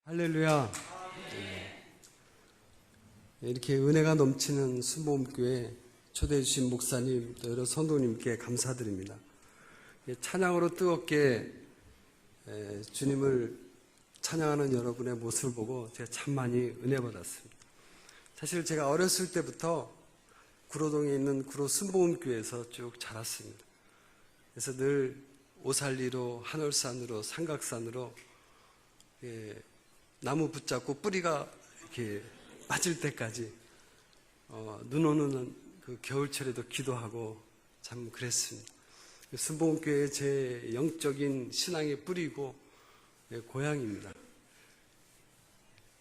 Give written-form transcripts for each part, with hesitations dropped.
할렐루야. 이렇게 은혜가 넘치는 순복음교회 초대해 주신 목사님, 또 여러 성도님께 감사드립니다. 찬양으로 뜨겁게 주님을 찬양하는 여러분의 모습을 보고 제가 참 많이 은혜 받았습니다. 사실 제가 어렸을 때부터 구로동에 있는 구로 순복음교회에서 쭉 자랐습니다. 그래서 늘 오살리로, 한월산으로, 삼각산으로 나무 붙잡고 뿌리가 이렇게 빠질 때까지 눈 오는 그 겨울철에도 기도하고 참 그랬습니다. 순복음교회 제 영적인 신앙의 뿌리고 고향입니다.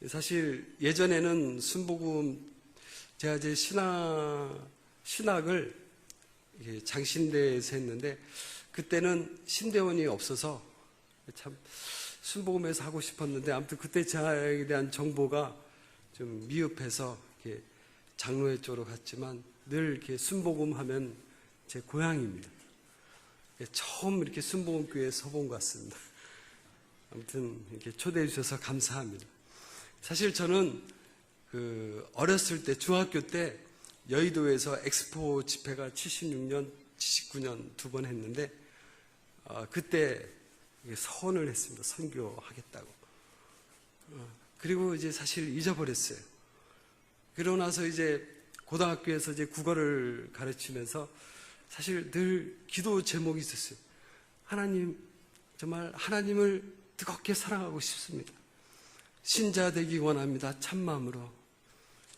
사실 예전에는 순복음 제가 제 신학을 장신대에서 했는데 그때는 신대원이 없어서 참 순복음에서 하고 싶었는데 아무튼 그때 저에 대한 정보가 좀 미흡해서 이렇게 장로회 쪽으로 갔지만 늘 이렇게 순복음 하면 제 고향입니다. 처음 이렇게 순복음교회에 서본 것 같습니다. 아무튼 이렇게 초대해 주셔서 감사합니다. 사실 저는 어렸을 때 중학교 때 여의도에서 엑스포 집회가 76년, 79년 두 번 했는데 그때 서원을 했습니다. 선교하겠다고. 그리고 이제 사실 잊어버렸어요. 그러고 나서 이제 고등학교에서 이제 국어를 가르치면서 사실 늘 기도 제목이 있었어요. 하나님, 정말 하나님을 뜨겁게 사랑하고 싶습니다. 신자 되기 원합니다. 참마음으로.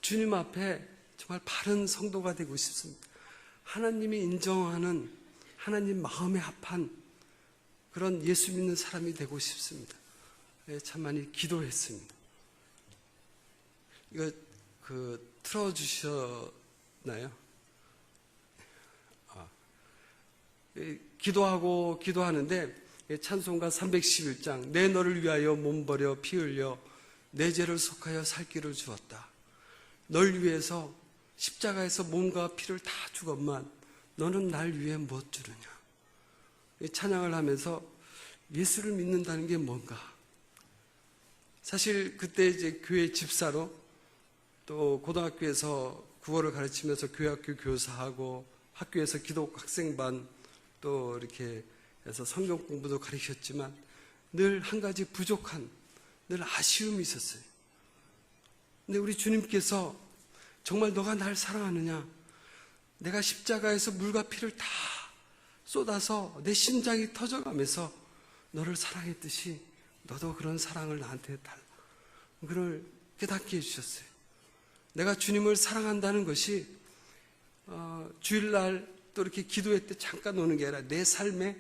주님 앞에 정말 바른 성도가 되고 싶습니다. 하나님이 인정하는 하나님 마음에 합한 그런 예수 믿는 사람이 되고 싶습니다. 참 많이 기도했습니다. 이거 틀어주셨나요? 기도하는데 찬송가 311장 내 너를 위하여 몸 버려 피 흘려 내 죄를 속하여 살 길을 주었다. 널 위해서 십자가에서 몸과 피를 다 주건만 너는 날 위해 무엇 주느냐. 찬양을 하면서 예수를 믿는다는 게 뭔가. 사실 그때 이제 교회 집사로 또 고등학교에서 국어를 가르치면서 교회학교 교사하고 학교에서 기독 학생반 또 이렇게 해서 성경 공부도 가르쳤지만 늘 한 가지 부족한, 늘 아쉬움이 있었어요. 근데 우리 주님께서 정말 너가 날 사랑하느냐? 내가 십자가에서 물과 피를 다 쏟아서 내 심장이 터져가면서 너를 사랑했듯이 너도 그런 사랑을 나한테 달라. 그걸 깨닫게 해주셨어요. 내가 주님을 사랑한다는 것이 주일날 또 이렇게 기도회 때 잠깐 오는 게 아니라 내 삶의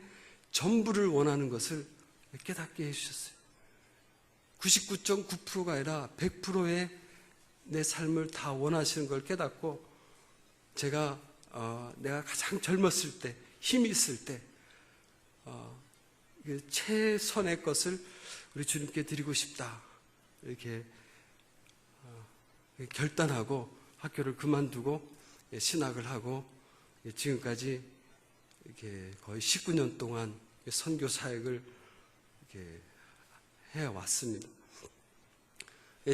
전부를 원하는 것을 깨닫게 해주셨어요. 99.9%가 아니라 100%의 내 삶을 다 원하시는 걸 깨닫고 제가 내가 가장 젊었을 때 힘이 있을 때 최선의 것을 우리 주님께 드리고 싶다 이렇게 결단하고 학교를 그만두고 신학을 하고 지금까지 이렇게 거의 19년 동안 선교 사역을 이렇게 해왔습니다.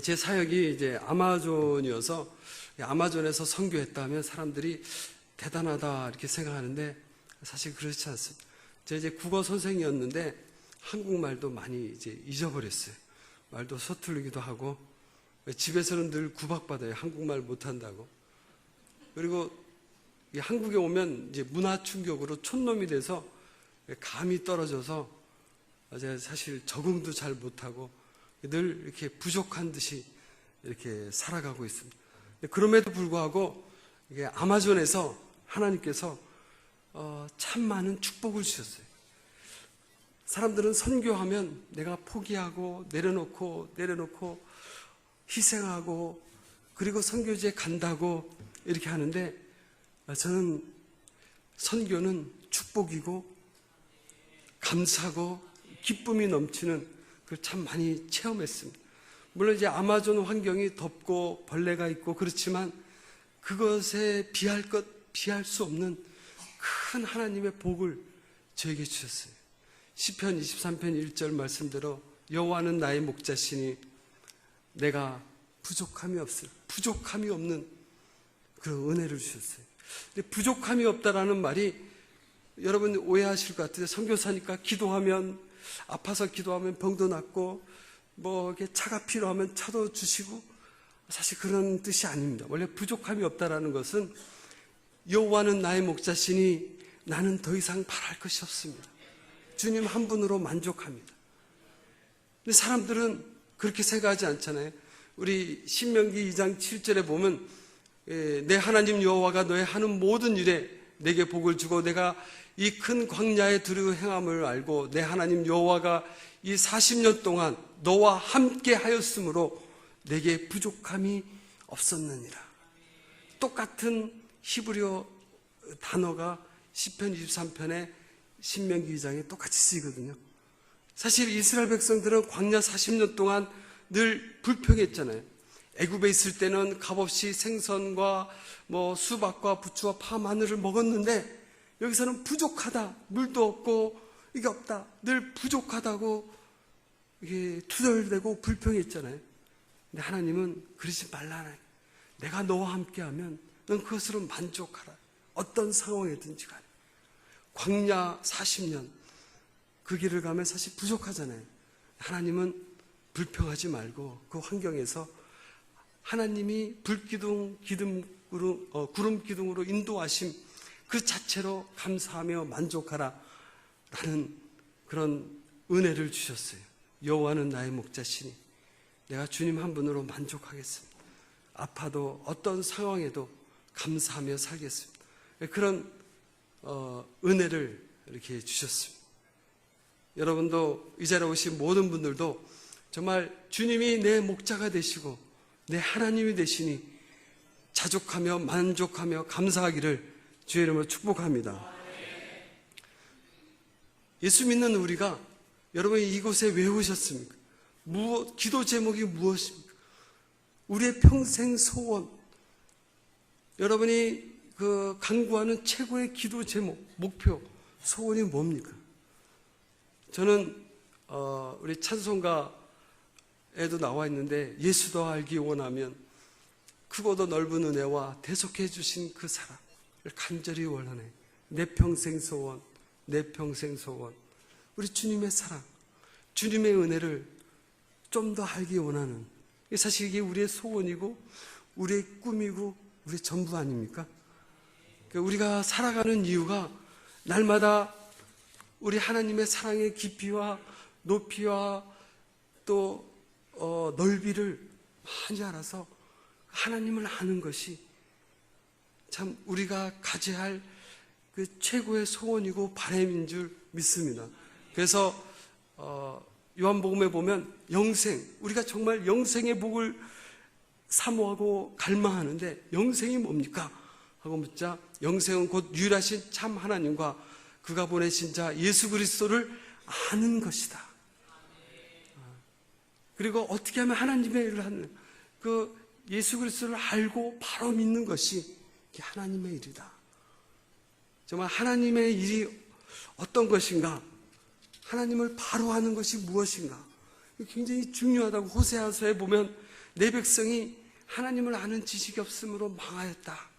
제 사역이 이제 아마존이어서 아마존에서 선교했다면 사람들이 대단하다 이렇게 생각하는데 사실 그렇지 않습니다. 제가 이제 국어 선생이었는데 한국말도 많이 이제 잊어버렸어요. 말도 서툴르기도 하고 집에서는 늘 구박받아요. 한국말 못한다고. 그리고 한국에 오면 이제 문화 충격으로 촌놈이 돼서 감이 떨어져서 제가 사실 적응도 잘 못하고 늘 이렇게 부족한 듯이 이렇게 살아가고 있습니다. 그럼에도 불구하고 이게 아마존에서 하나님께서 참 많은 축복을 주셨어요. 사람들은 선교하면 내가 포기하고 내려놓고 희생하고 그리고 선교지에 간다고 이렇게 하는데 저는 선교는 축복이고 감사고 기쁨이 넘치는 그걸 참 많이 체험했습니다. 물론 이제 아마존 환경이 덥고 벌레가 있고 그렇지만 그것에 비할 수 없는 큰 하나님의 복을 저에게 주셨어요. 시편 23편 1절 말씀대로 여호와는 나의 목자시니 내가 부족함이 없는 그런 은혜를 주셨어요. 근데 부족함이 없다라는 말이 여러분 오해하실 것 같아요. 선교사니까 기도하면, 아파서 기도하면 병도 낫고, 뭐 이렇게 차가 필요하면 차도 주시고, 사실 그런 뜻이 아닙니다. 원래 부족함이 없다라는 것은 여호와는 나의 목자시니 나는 더 이상 바랄 것이 없습니다. 주님 한 분으로 만족합니다. 근데 사람들은 그렇게 생각하지 않잖아요. 우리 신명기 2장 7절에 보면 내 하나님 여호와가 너의 하는 모든 일에 내게 복을 주고 내가 이 큰 광야에 두루 행함을 알고 내 하나님 여호와가 이 40년 동안 너와 함께 하였으므로 내게 부족함이 없었느니라. 똑같은 히브리어 단어가 시편 23편에 신명기 2장에 똑같이 쓰이거든요. 사실 이스라엘 백성들은 광야 40년 동안 늘 불평했잖아요. 애굽에 있을 때는 값없이 생선과 뭐 수박과 부추와 파, 마늘을 먹었는데 여기서는 부족하다, 물도 없고 이게 없다, 늘 부족하다고 이게 투덜대고 불평했잖아요. 근데 하나님은 그러지 말라. 내가 너와 함께하면 넌 그것으로 만족하라. 어떤 상황이든지 간에. 광야 40년 그 길을 가면 사실 부족하잖아요. 하나님은 불평하지 말고 그 환경에서 하나님이 불기둥, 구름 기둥으로 인도하심 그 자체로 감사하며 만족하라 라는 그런 은혜를 주셨어요. 여호와는 나의 목자시니 내가 주님 한 분으로 만족하겠습니다. 아파도 어떤 상황에도 감사하며 살겠습니다. 그런 은혜를 이렇게 주셨습니다. 여러분도 이 자리에 오신 모든 분들도 정말 주님이 내 목자가 되시고 내 하나님이 되시니 자족하며 만족하며 감사하기를 주의 이름으로 축복합니다. 예수 믿는 우리가 여러분이 이곳에 왜 오셨습니까? 기도 제목이 무엇입니까? 우리의 평생 소원, 여러분이 간구하는 최고의 기도 제목, 목표, 소원이 뭡니까? 저는 우리 찬송가에도 나와 있는데 예수도 알기 원하면 크고도 넓은 은혜와 대속해 주신 그 사랑을 간절히 원하네. 내 평생 소원, 내 평생 소원. 우리 주님의 사랑, 주님의 은혜를 좀 더 알기 원하는, 사실 이게 우리의 소원이고 우리의 꿈이고 우리의 전부 아닙니까? 우리가 살아가는 이유가 날마다 우리 하나님의 사랑의 깊이와 높이와 또 넓이를 많이 알아서 하나님을 아는 것이 참 우리가 가져야 할 그 최고의 소원이고 바람인 줄 믿습니다. 그래서 요한복음에 보면 영생, 우리가 정말 영생의 복을 사모하고 갈망하는데 영생이 뭡니까? 하고 묻자 영생은 곧 유일하신 참 하나님과 그가 보내신 자 예수 그리스도를 아는 것이다. 그리고 어떻게 하면 하나님의 일을 하는 그 예수 그리스도를 알고 바로 믿는 것이 하나님의 일이다. 정말 하나님의 일이 어떤 것인가? 하나님을 바로 아는 것이 무엇인가? 굉장히 중요하다고 호세아서에 보면 내 백성이 하나님을 아는 지식이 없으므로 망하였다.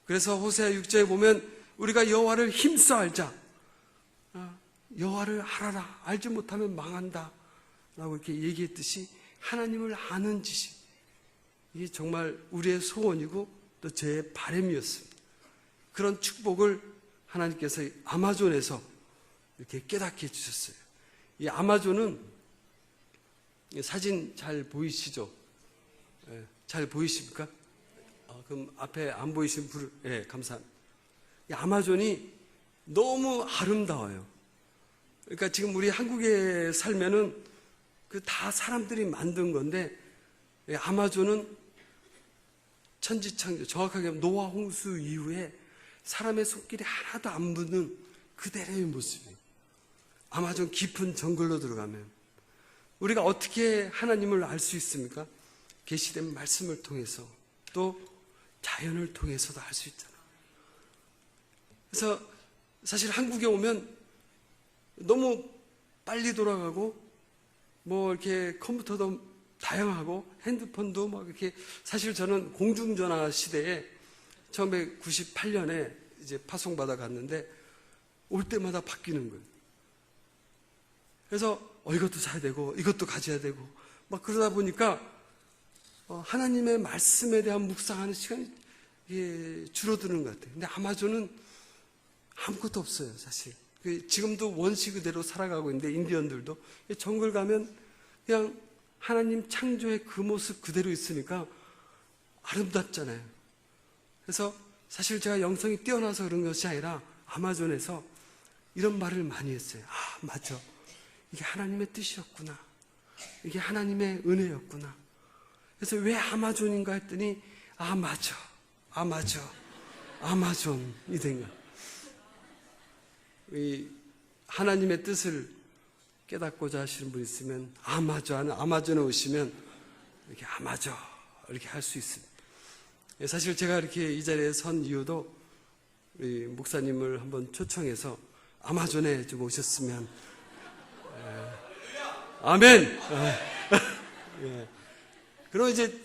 그래서 호세아 6절에 보면 우리가 여호와를 힘써 알자. 여호와를 알아라. 알지 못하면 망한다. 라고 이렇게 얘기했듯이 하나님을 아는 지식. 이게 정말 우리의 소원이고 또 제 바람이었습니다. 그런 축복을 하나님께서 아마존에서 이렇게 깨닫게 해주셨어요. 이 아마존은 사진 잘 보이시죠? 예, 잘 보이십니까? 그럼 앞에 안 보이신 분, 예, 감사합니다. 이 아마존이 너무 아름다워요. 그러니까 지금 우리 한국에 살면은 그 다 사람들이 만든 건데 아마존은 천지창조, 정확하게 노아 홍수 이후에 사람의 손길이 하나도 안 묻는 그대로의 모습이에요. 아마존 깊은 정글로 들어가면 우리가 어떻게 하나님을 알 수 있습니까? 계시된 말씀을 통해서 또 자연을 통해서도 알 수 있잖아요. 그래서 사실 한국에 오면 너무 빨리 돌아가고 뭐 이렇게 컴퓨터도 다양하고 핸드폰도 막 이렇게 사실 저는 공중전화 시대에 1998년에 이제 파송받아 갔는데 올 때마다 바뀌는 거예요. 그래서 이것도 사야 되고 이것도 가져야 되고 막 그러다 보니까 하나님의 말씀에 대한 묵상하는 시간이 줄어드는 것 같아요. 근데 아마존은 아무것도 없어요, 사실. 지금도 원시 그대로 살아가고 있는데 인디언들도 정글 가면 그냥 하나님 창조의 그 모습 그대로 있으니까 아름답잖아요. 그래서 사실 제가 영성이 뛰어나서 그런 것이 아니라 아마존에서 이런 말을 많이 했어요. 아, 맞아. 이게 하나님의 뜻이었구나. 이게 하나님의 은혜였구나. 그래서 왜 아마존인가 했더니 아, 맞아. 아마존이 된 거야. 이 하나님의 뜻을 깨닫고자 하시는 분 있으면 아마존에 오시면 이렇게 아마존 이렇게 할 수 있습니다. 사실 제가 이렇게 이 자리에 선 이유도 우리 목사님을 한번 초청해서 아마존에 좀 오셨으면 아멘. 예. 그럼 이제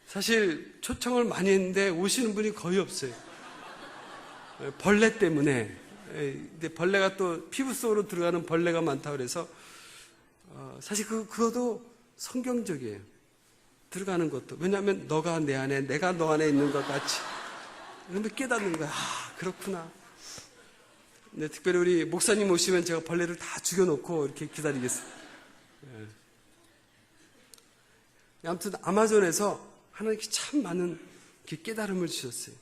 사실 초청을 많이 했는데 오시는 분이 거의 없어요. 벌레 때문에. 근데 벌레가 또 피부 속으로 들어가는 벌레가 많다고 그래서 사실 그것도 성경적이에요. 들어가는 것도. 왜냐하면 너가 내 안에 내가 너 안에 있는 것 같이. 그런데 깨닫는 거야. 아, 그렇구나. 근데 특별히 우리 목사님 오시면 제가 벌레를 다 죽여놓고 이렇게 기다리겠습니다. 아무튼 아마존에서 하나님께 참 많은 깨달음을 주셨어요.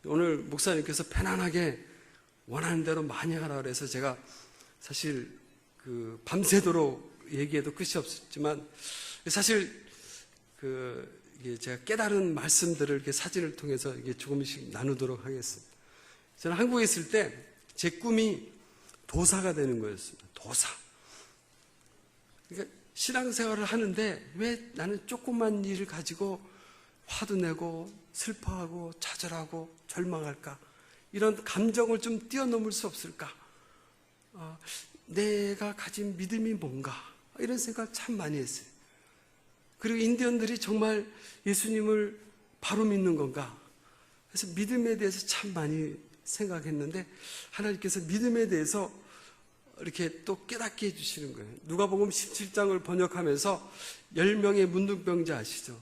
오늘 목사님께서 편안하게 원하는 대로 많이 하라 그래서 제가 사실 밤새도록 얘기해도 끝이 없었지만 사실 이게 제가 깨달은 말씀들을 이렇게 사진을 통해서 이게 조금씩 나누도록 하겠습니다. 저는 한국에 있을 때 제 꿈이 도사가 되는 거였습니다. 도사. 그러니까 신앙생활을 하는데 왜 나는 조그만 일을 가지고 화도 내고 슬퍼하고 좌절하고 절망할까? 이런 감정을 좀 뛰어넘을 수 없을까? 내가 가진 믿음이 뭔가? 이런 생각을 참 많이 했어요. 그리고 인디언들이 정말 예수님을 바로 믿는 건가? 그래서 믿음에 대해서 참 많이 생각했는데 하나님께서 믿음에 대해서 이렇게 또 깨닫게 해주시는 거예요. 누가복음 17장을 번역하면서 10명의 문둥병자 아시죠?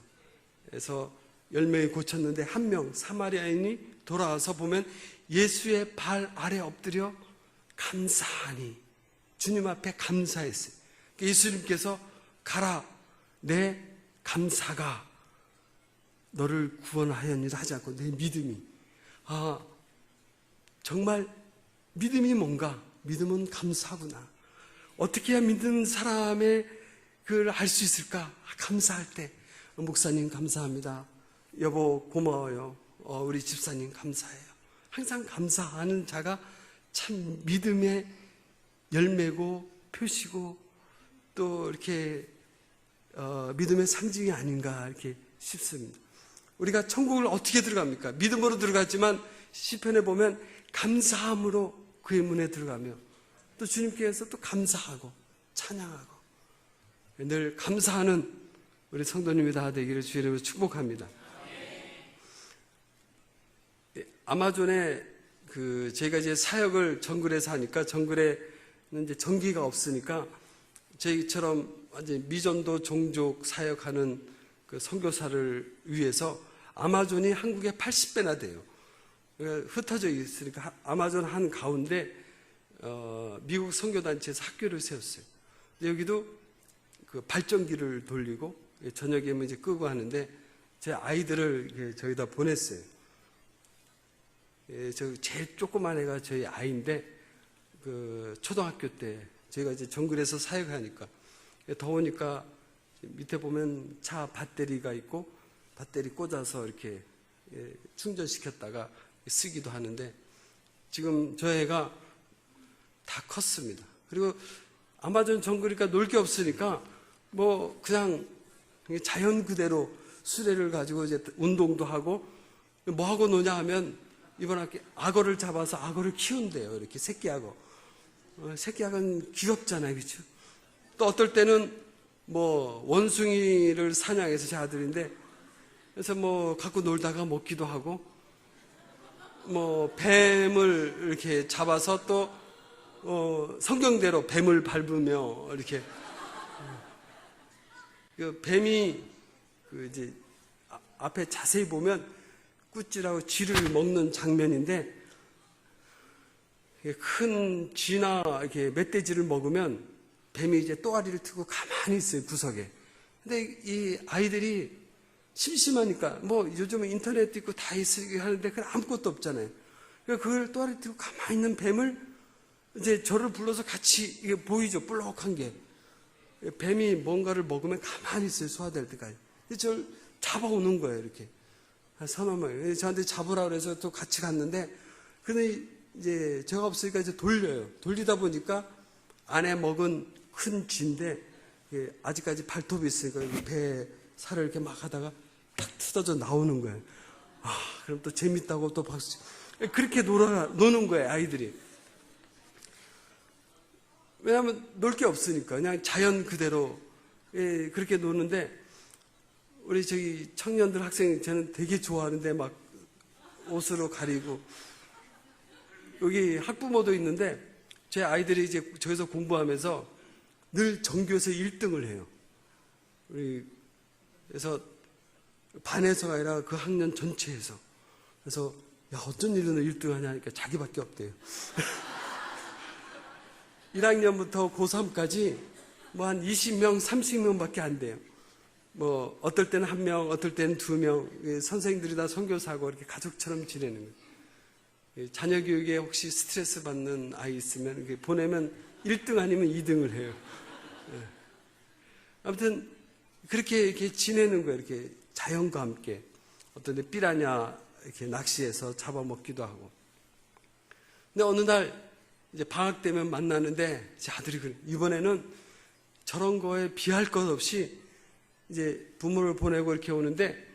그래서 10명이 고쳤는데 한 명 사마리아인이 돌아와서 보면 예수의 발 아래 엎드려 감사하니 주님 앞에 감사했어요. 예수님께서 가라 내 감사가 너를 구원하였느라 하지 않고 내 믿음이 정말 믿음이 뭔가? 믿음은 감사구나. 어떻게 해야 믿는 사람의 그걸 알 수 있을까? 감사할 때 목사님 감사합니다. 여보 고마워요. 우리 집사님 감사해요. 항상 감사하는 자가 참 믿음의 열매고 표시고 또 이렇게 믿음의 상징이 아닌가 이렇게 싶습니다. 우리가 천국을 어떻게 들어갑니까? 믿음으로 들어갔지만 시편에 보면 감사함으로 그의 문에 들어가며 또 주님께서 또 감사하고 찬양하고 늘 감사하는 우리 성도님이 다 되기를 주의 이름으로 축복합니다. 아마존에 저희가 이제 사역을 정글에서 하니까 정글에는 이제 전기가 없으니까 저희처럼 완전 미전도 종족 사역하는 그 선교사를 위해서 아마존이 한국의 80배나 돼요. 흩어져 있으니까 아마존 한 가운데 미국 선교단체에서 학교를 세웠어요. 여기도 그 발전기를 돌리고 저녁에는 이제 끄고 하는데 제 아이들을 저기다 보냈어요. 저 제일 조그만 애가 저희 아이인데 그 초등학교 때 저희가 이제 정글에서 사역하니까 더우니까 밑에 보면 차 배터리가 있고 배터리 꽂아서 이렇게 충전시켰다가 쓰기도 하는데 지금 저 애가 다 컸습니다. 그리고 아마존 정글이니까 놀 게 없으니까 뭐 그냥 자연 그대로 수레를 가지고 이제 운동도 하고 뭐 하고 노냐 하면 이번 학기 악어를 잡아서 악어를 키운대요. 이렇게 새끼악어. 새끼악어는 귀엽잖아요. 그렇죠? 또 어떨 때는 뭐 원숭이를 사냥해서 제 아들인데, 그래서 뭐 갖고 놀다가 먹기도 하고, 뭐 뱀을 이렇게 잡아서 또 성경대로 뱀을 밟으며 이렇게, 그 뱀이 그 이제 앞에 자세히 보면 꾸찌라고 쥐를 먹는 장면인데, 큰 쥐나 이렇게 멧돼지를 먹으면 뱀이 이제 또아리를 트고 가만히 있어요, 구석에. 근데 이 아이들이 심심하니까, 뭐 요즘은 인터넷도 있고 다 있으게 하는데 그건 아무것도 없잖아요. 그러니까 그걸 또아리 트고 가만히 있는 뱀을 이제 저를 불러서 같이, 이게 보이죠, 볼록한 게. 뱀이 뭔가를 먹으면 가만히 있어요, 소화될 때까지. 저를 잡아오는 거예요, 이렇게. 한 서너 명. 저한테 잡으라 그래서 또 같이 갔는데, 근데 이제 제가 없으니까 이제 돌려요. 돌리다 보니까 안에 먹은 큰 쥐인데, 아직까지 발톱이 있으니까 배 살을 이렇게 막 하다가 탁 뜯어져 나오는 거예요. 아, 그럼 또 재밌다고 또 박수. 그렇게 노는 거예요, 아이들이. 왜냐하면 놀 게 없으니까 그냥 자연 그대로 그렇게 노는데, 우리 저기 청년들 학생 저는 되게 좋아하는데 막 옷으로 가리고, 여기 학부모도 있는데 제 아이들이 이제 저기서 공부하면서 늘 전교에서 1등을 해요. 그래서 반에서가 아니라 그 학년 전체에서. 그래서 야, 어쩐 일로 너 1등 하냐니까 자기밖에 없대요. 1학년부터 고3까지 뭐 한 20명, 30명밖에 안 돼요. 뭐 어떨 때는 1명, 어떨 때는 2명, 선생님들이 다 선교사고 이렇게 가족처럼 지내는 거예요. 자녀 교육에 혹시 스트레스 받는 아이 있으면 보내면 1등 아니면 2등을 해요. 아무튼 그렇게 이렇게 지내는 거예요. 이렇게 자연과 함께. 어떤 데 삐라냐 이렇게 낚시해서 잡아먹기도 하고. 근데 어느 날 이제 방학 되면 만나는데 제 아들이 그래. 이번에는 저런 거에 비할 것 없이 이제 부모를 보내고 이렇게 오는데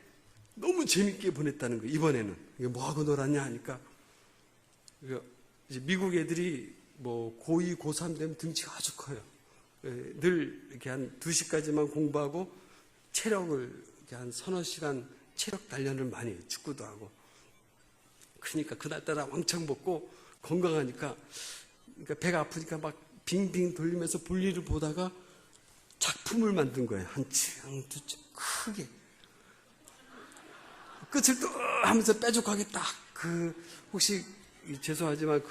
너무 재밌게 보냈다는 거예요. 이번에는. 뭐 하고 놀았냐 하니까. 이제 미국 애들이 뭐 고2, 고3 되면 등치가 아주 커요. 늘 이렇게 한 2시까지만 공부하고 체력을 이렇게 한 서너 시간 체력 단련을 많이 해요. 축구도 하고. 그러니까 그날따라 왕창 먹고 건강하니까, 그러니까 배가 아프니까 막 빙빙 돌리면서 볼일을 보다가 작품을 만든 거예요. 한 층, 두 층, 크게. 끝을 또 하면서 뾰족하게 딱, 혹시, 죄송하지만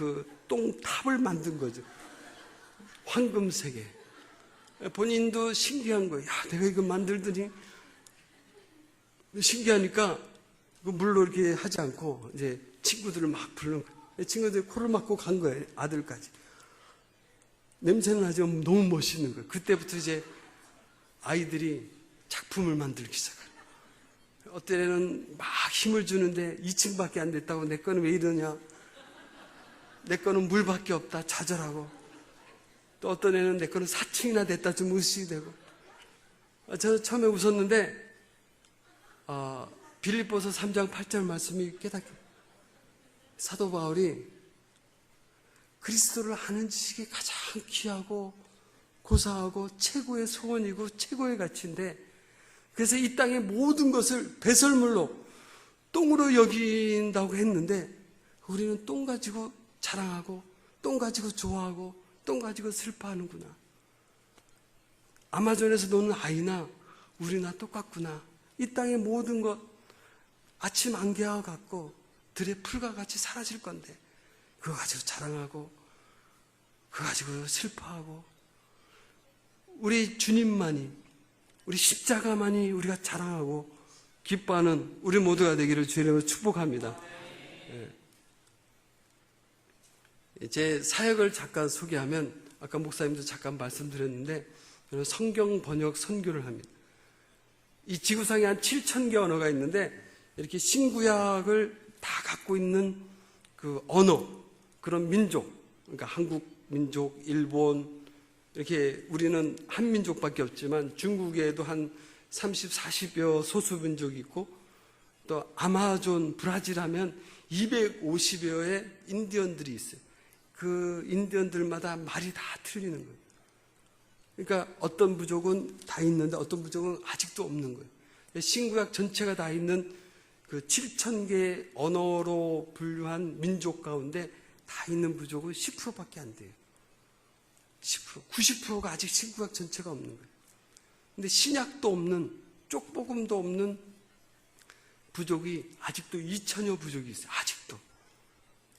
똥탑을 만든 거죠. 황금색에. 본인도 신기한 거예요. 야, 내가 이거 만들더니, 신기하니까, 물로 이렇게 하지 않고, 이제 친구들을 막 부르는 거예요. 친구들이 코를 막고 간 거예요. 아들까지. 냄새는 나지만 너무 멋있는 거예요. 그때부터 이제 아이들이 작품을 만들기 시작해요. 어떤 애는 막 힘을 주는데 2층밖에 안 됐다고, 내 거는 왜 이러냐. 내 거는 물밖에 없다. 좌절하고. 또 어떤 애는 내 거는 4층이나 됐다. 좀 의식이 되고. 저 처음에 웃었는데, 빌립보서 3장 8절 말씀이 깨닫게. 사도 바울이 그리스도를 아는 지식이 가장 귀하고 고사하고 최고의 소원이고 최고의 가치인데, 그래서 이 땅의 모든 것을 배설물로 똥으로 여긴다고 했는데, 우리는 똥 가지고 자랑하고 똥 가지고 좋아하고 똥 가지고 슬퍼하는구나. 아마존에서 노는 아이나 우리나 똑같구나. 이 땅의 모든 것 아침 안개와 같고 들의 풀과 같이 사라질 건데, 그거 가지고 자랑하고 그거 가지고 슬퍼하고, 우리 주님만이, 우리 십자가만이 우리가 자랑하고 기뻐하는 우리 모두가 되기를 주님으로 축복합니다. 제 사역을 잠깐 소개하면, 아까 목사님도 잠깐 말씀드렸는데, 저는 성경 번역 선교를 합니다. 이 지구상에 한 7,000개 언어가 있는데, 이렇게 신구약을 다 갖고 있는 그 언어, 그런 민족, 그러니까 한국 민족, 일본, 이렇게 우리는 한 민족밖에 없지만 중국에도 한 30, 40여 소수 민족이 있고, 또 아마존, 브라질 하면 250여의 인디언들이 있어요. 그 인디언들마다 말이 다 틀리는 거예요. 그러니까 어떤 부족은 다 있는데 어떤 부족은 아직도 없는 거예요. 신구약 전체가 다 있는 그 7,000개의 언어로 분류한 민족 가운데 다 있는 부족은 10%밖에 안 돼요. 10%, 90%가 아직 신구약 전체가 없는 거예요. 근데 신약도 없는, 쪽복음도 없는 부족이 아직도 2,000여 부족이 있어요. 아직도.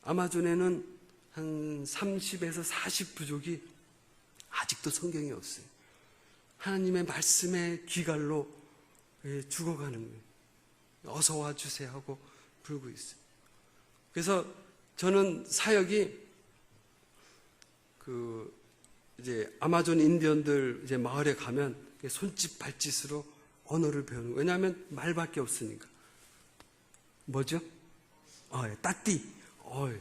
아마존에는 한 30에서 40 부족이 아직도 성경이 없어요. 하나님의 말씀의 기갈로 죽어가는 거예요. 어서 와주세요 하고 부르고 있어요. 그래서 저는 사역이 이제 아마존 인디언들 이제 마을에 가면 손짓 발짓으로 언어를 배우는 거예요. 왜냐하면 말밖에 없으니까. 뭐죠? 따띠.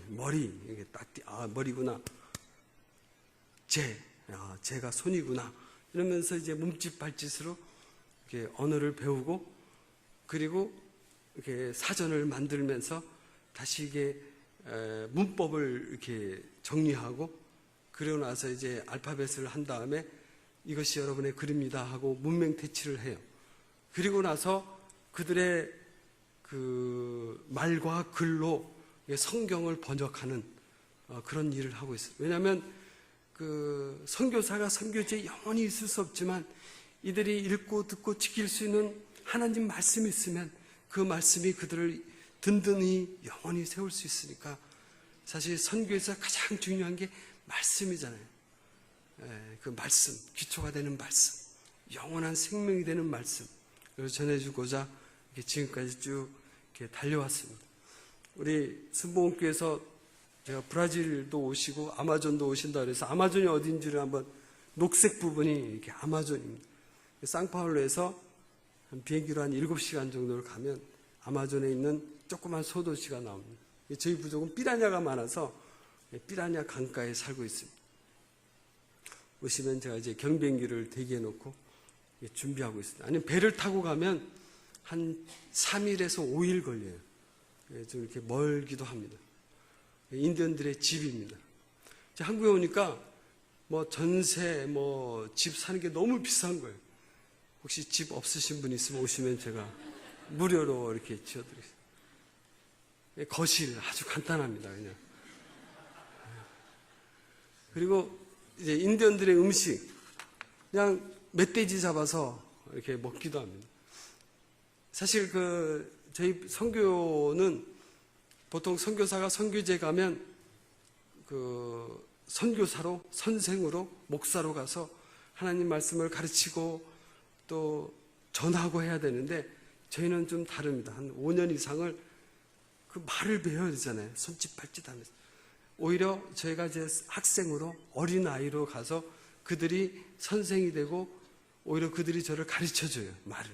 머리. 이게 따띠. 머리구나. 제가 손이구나. 이러면서 이제 몸짓 발짓으로 이렇게 언어를 배우고, 그리고 이렇게 사전을 만들면서 다시 이게 문법을 이렇게 정리하고, 그러고 나서 이제 알파벳을 한 다음에 이것이 여러분의 글입니다 하고 문명 태치를 해요. 그리고 나서 그들의 그 말과 글로 성경을 번역하는 그런 일을 하고 있어요. 왜냐하면 그 선교사가 선교지에 영원히 있을 수 없지만 이들이 읽고 듣고 지킬 수 있는 하나님 말씀이 있으면 그 말씀이 그들을 든든히 영원히 세울 수 있으니까 사실 선교에서 가장 중요한 게 말씀이잖아요. 그 말씀, 기초가 되는 말씀, 영원한 생명이 되는 말씀, 그래서 전해주고자 이렇게 지금까지 쭉 이렇게 달려왔습니다. 우리 순복음교회에서 제가 브라질도 오시고 아마존도 오신다 그래서 아마존이 어딘지를 한번, 녹색 부분이 이렇게 아마존입니다. 상파울루에서 비행기로 한 7시간 정도를 가면 아마존에 있는 조그만 소도시가 나옵니다. 저희 부족은 삐라냐가 많아서 삐라냐 강가에 살고 있습니다. 오시면 제가 이제 경비행기를 대기해 놓고 준비하고 있습니다. 아니면 배를 타고 가면 한 3일에서 5일 걸려요. 좀 이렇게 멀기도 합니다. 인디언들의 집입니다. 한국에 오니까 뭐 전세, 뭐 집 사는 게 너무 비싼 거예요. 혹시 집 없으신 분 있으면 오시면 제가 무료로 이렇게 지어드리겠습니다. 거실 아주 간단합니다, 그냥. 그리고 이제 인디언들의 음식, 그냥 멧돼지 잡아서 이렇게 먹기도 합니다. 사실 저희 선교는 보통 선교사가 선교지에 가면 선교사로, 선생으로, 목사로 가서 하나님 말씀을 가르치고 또 전하고 해야 되는데 저희는 좀 다릅니다. 한 5년 이상을 그 말을 배워야 되잖아요. 손짓 발짓 하면서. 오히려 저희가 이제 학생으로, 어린아이로 가서 그들이 선생이 되고 오히려 그들이 저를 가르쳐줘요. 말을.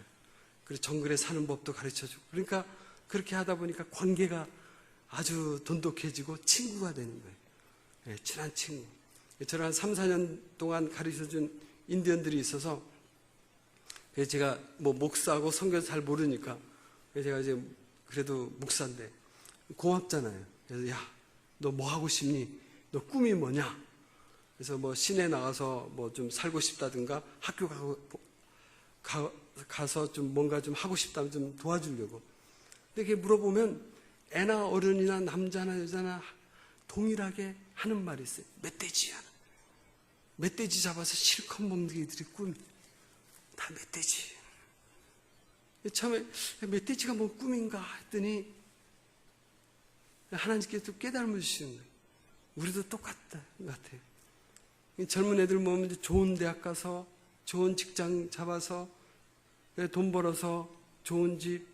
그리고 정글에 사는 법도 가르쳐주고. 그러니까 그렇게 하다 보니까 관계가 아주 돈독해지고 친구가 되는 거예요. 네, 친한 친구. 저를 한 3, 4년 동안 가르쳐준 인디언들이 있어서 그래서 제가 뭐 목사하고 선교도 잘 모르니까 제가 이제 그래도 목사인데 고맙잖아요. 그래서 야, 너 뭐 하고 싶니? 너 꿈이 뭐냐? 그래서 뭐 시내 나가서 뭐 좀 살고 싶다든가 학교 가서 좀 뭔가 좀 하고 싶다면 좀 도와주려고. 근데 이렇게 물어보면 애나 어른이나 남자나 여자나 동일하게 하는 말이 있어요. 멧돼지야. 멧돼지 잡아서 실컷 먹는 게 이들의 꿈. 다 멧돼지. 처음에 멧돼지가 뭐 꿈인가 했더니 하나님께서 깨달음을 주시는 거예요. 우리도 똑같다 같아요. 젊은 애들 모으면 좋은 대학 가서 좋은 직장 잡아서 돈 벌어서 좋은 집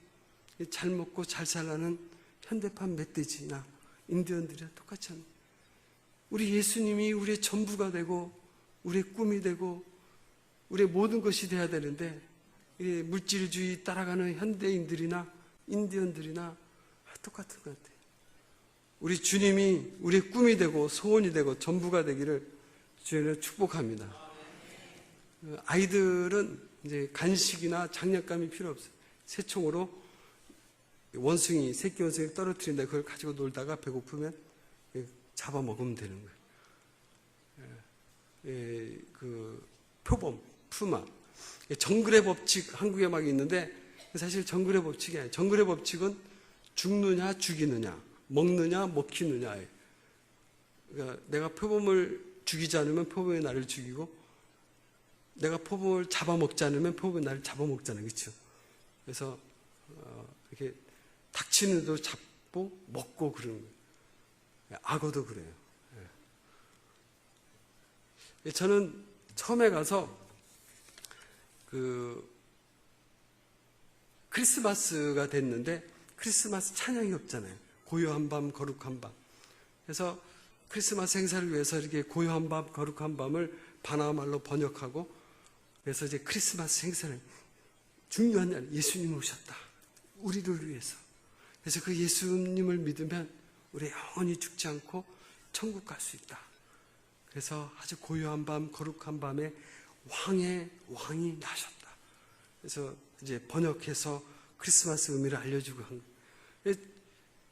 잘 먹고 잘 살라는 현대판 멧돼지나 인디언들이랑 똑같이 합니다. 우리 예수님이 우리의 전부가 되고 우리의 꿈이 되고 우리의 모든 것이 돼야 되는데 물질주의 따라가는 현대인들이나 인디언들이나 똑같은 것 같아요. 우리 주님이 우리의 꿈이 되고 소원이 되고 전부가 되기를 주님을 축복합니다. 아이들은 이제 간식이나 장난감이 필요 없어요. 새총으로 원숭이, 새끼 원숭이 떨어뜨린다. 그걸 가지고 놀다가 배고프면 잡아먹으면 되는 거예요. 표범, 푸마. 정글의 법칙 한국에 막 있는데 사실 정글의 법칙이 아니에요. 정글의 법칙은 죽느냐 죽이느냐, 먹느냐 먹히느냐예요. 그러니까 내가 표범을 죽이지 않으면 표범이 나를 죽이고, 내가 표범을 잡아먹지 않으면 표범이 나를 잡아먹잖아요. 그렇죠? 그래서 이렇게 닥치는 데도 잡고 먹고 그러는 거예요. 악어도 그래요. 저는 처음에 가서 크리스마스가 됐는데 크리스마스 찬양이 없잖아요. 고요한 밤, 거룩한 밤. 그래서 크리스마스 행사를 위해서 이렇게 고요한 밤, 거룩한 밤을 바나마 말로 번역하고, 그래서 이제 크리스마스 행사는 중요한 날, 예수님이 오셨다. 우리를 위해서. 그래서 그 예수님을 믿으면 우리 영원히 죽지 않고 천국 갈 수 있다. 그래서 아주 고요한 밤, 거룩한 밤에 왕이 나셨다. 그래서 이제 번역해서 크리스마스 의미를 알려주고 한 거예요.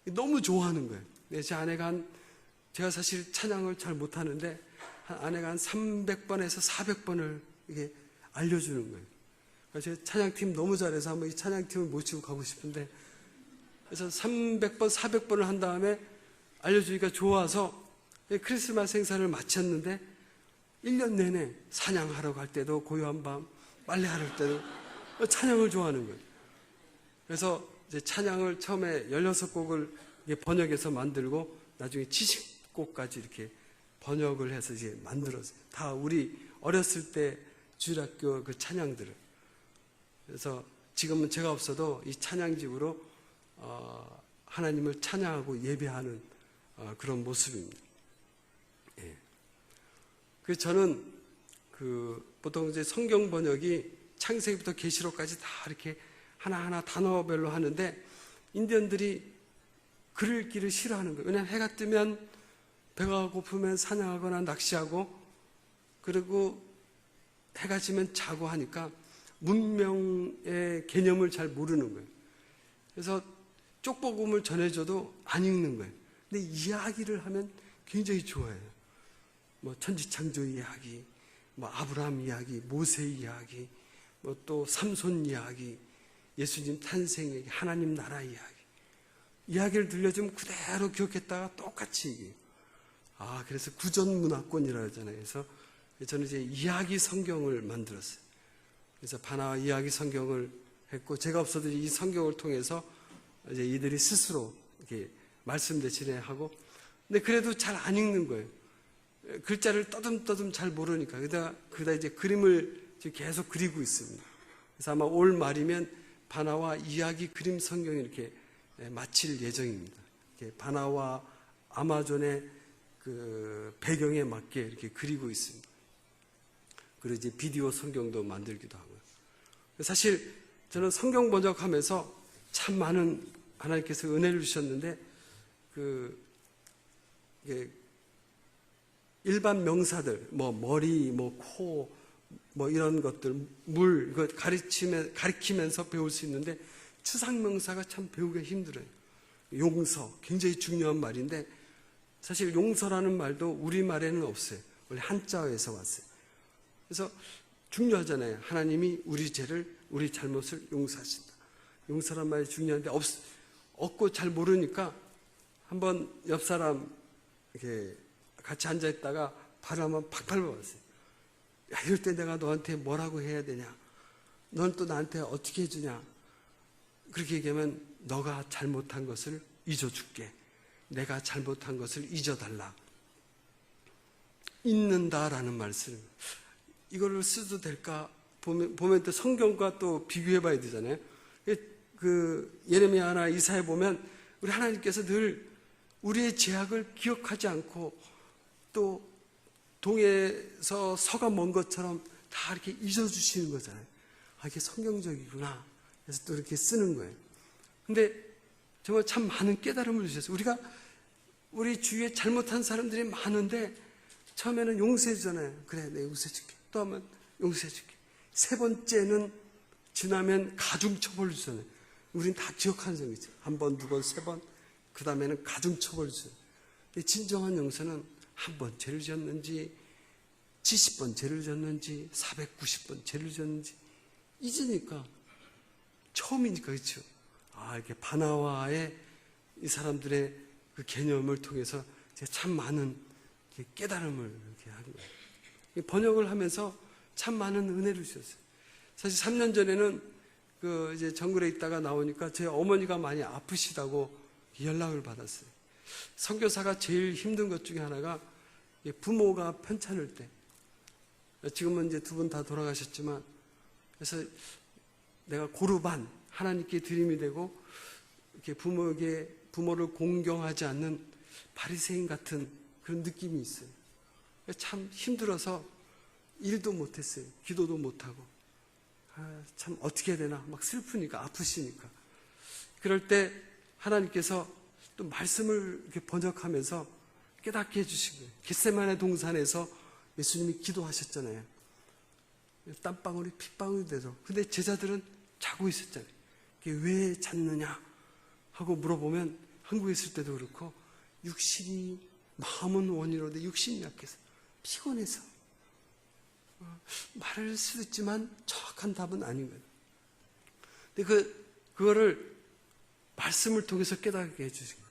너무 좋아하는 거예요. 제 아내가 제가 사실 찬양을 잘 못하는데, 아내가 한 300번에서 400번을 이게 알려주는 거예요. 그래서 제 찬양팀 너무 잘해서 한번 이 찬양팀을 모시고 가고 싶은데, 그래서 300번, 400번을 한 다음에 알려주니까 좋아서 크리스마스 행사를 마쳤는데 1년 내내 찬양하러 갈 때도 고요한 밤, 빨래하러 때도 찬양을 좋아하는 거예요. 그래서 이제 찬양을 처음에 16곡을 번역해서 만들고 나중에 70곡까지 이렇게 번역을 해서 이제 만들었어요. 다 우리 어렸을 때 주일학교 그 찬양들을. 그래서 지금은 제가 없어도 이 찬양집으로 하나님을 찬양하고 예배하는 그런 모습입니다. 예. 그래서 저는 보통 이제 성경 번역이 창세기부터 계시록까지 다 이렇게 하나하나 단어별로 하는데, 인디언들이 글 읽기를 싫어하는 거예요. 왜냐하면 해가 뜨면 배가 고프면 사냥하거나 낚시하고, 그리고 해가 지면 자고 하니까 문명의 개념을 잘 모르는 거예요. 그래서 쪽복음을 전해줘도 안 읽는 거예요. 근데 이야기를 하면 굉장히 좋아해요. 뭐 천지창조 이야기, 뭐 아브라함 이야기, 모세 이야기, 뭐 또 삼손 이야기, 예수님 탄생 얘기, 하나님 나라 이야기를 들려주면 그대로 기억했다가 똑같이 얘기해요. 그래서 구전문화권이라고 하잖아요. 그래서 저는 이제 이야기 성경을 만들었어요. 그래서 바나와 이야기 성경을 했고, 제가 없어도 이 성경을 통해서 이제 이들이 스스로 이렇게 말씀 대신에 하고, 근데 그래도 잘 안 읽는 거예요. 글자를 떠듬떠듬 잘 모르니까. 그러다 이제 그림을 계속 그리고 있습니다. 그래서 아마 올 말이면 바나와 이야기 그림 성경을 이렇게 마칠 예정입니다. 이렇게 바나와 아마존의 그 배경에 맞게 이렇게 그리고 있습니다. 그리고 이제 비디오 성경도 만들기도 하고요. 사실 저는 성경 번역하면서 참 많은 하나님께서 은혜를 주셨는데, 일반 명사들, 뭐 머리, 뭐 코, 뭐 이런 것들, 물, 이거 가리키면서 배울 수 있는데, 추상명사가 참 배우기가 힘들어요. 용서, 굉장히 중요한 말인데, 사실 용서라는 말도 우리말에는 없어요. 원래 한자어에서 왔어요. 그래서 중요하잖아요. 하나님이 우리 죄를, 우리 잘못을 용서하신다. 용서란 말이 중요한데 없고 잘 모르니까 한번 옆 사람 이렇게 같이 앉아 있다가 발을 한번 팍 밟아봤어요. 야, 이럴 때 내가 너한테 뭐라고 해야 되냐? 넌 또 나한테 어떻게 해주냐? 그렇게 얘기하면 너가 잘못한 것을 잊어줄게. 내가 잘못한 것을 잊어달라. 잊는다라는 말씀. 이거를 써도 될까? 보면 또 성경과 또 비교해 봐야 되잖아요. 예레미야나 이사야 보면 우리 하나님께서 늘 우리의 죄악을 기억하지 않고, 또 동에서 서가 먼 것처럼 다 이렇게 잊어주시는 거잖아요. 이게 성경적이구나. 그래서 또 이렇게 쓰는 거예요. 근데 정말 참 많은 깨달음을 주셨어요. 우리 주위에 잘못한 사람들이 많은데, 처음에는 용서해주잖아요. 그래, 내가 용서해줄게. 또 하면 용서해줄게. 세 번째는 지나면 가중처벌 주잖아요. 우린 다 기억하는 점이죠. 한 번, 두 번, 세 번. 그 다음에는 가중처벌 주잖아요. 진정한 용서는 한 번 죄를 지었는지, 70번 죄를 졌는지 490번 죄를 졌는지 잊으니까 처음이니까 그렇죠. 이렇게 바나와의 이 사람들의 그 개념을 통해서 제가 참 많은 깨달음을 이렇게 하는 거예요. 번역을 하면서 참 많은 은혜를 주셨어요. 사실 3년 전에는 이제 정글에 있다가 나오니까 제 어머니가 많이 아프시다고 연락을 받았어요. 선교사가 제일 힘든 것 중에 하나가 부모가 편찮을 때, 지금은 이제 두 분 다 돌아가셨지만, 그래서 내가 고르반 하나님께 드림이 되고 이렇게 부모를 공경하지 않는 바리새인 같은 그런 느낌이 있어요. 참 힘들어서 일도 못했어요. 기도도 못하고. 참 어떻게 해야 되나 막 슬프니까, 아프시니까. 그럴 때 하나님께서 또 말씀을 이렇게 번역하면서 깨닫게 해주신 거예요. 겟세마네 동산에서 예수님이 기도하셨잖아요. 땀방울이 핏방울이 되도록. 근데 제자들은 자고 있었잖아요. 왜 잤느냐 하고 물어보면, 한국에 있을 때도 그렇고, 육신이, 마음은 원이로되 육신이 약해서 피곤해서. 말을 쓰지만 정확한 답은 아닌 거예요. 근데 그거를 말씀을 통해서 깨닫게 해주신 거예요.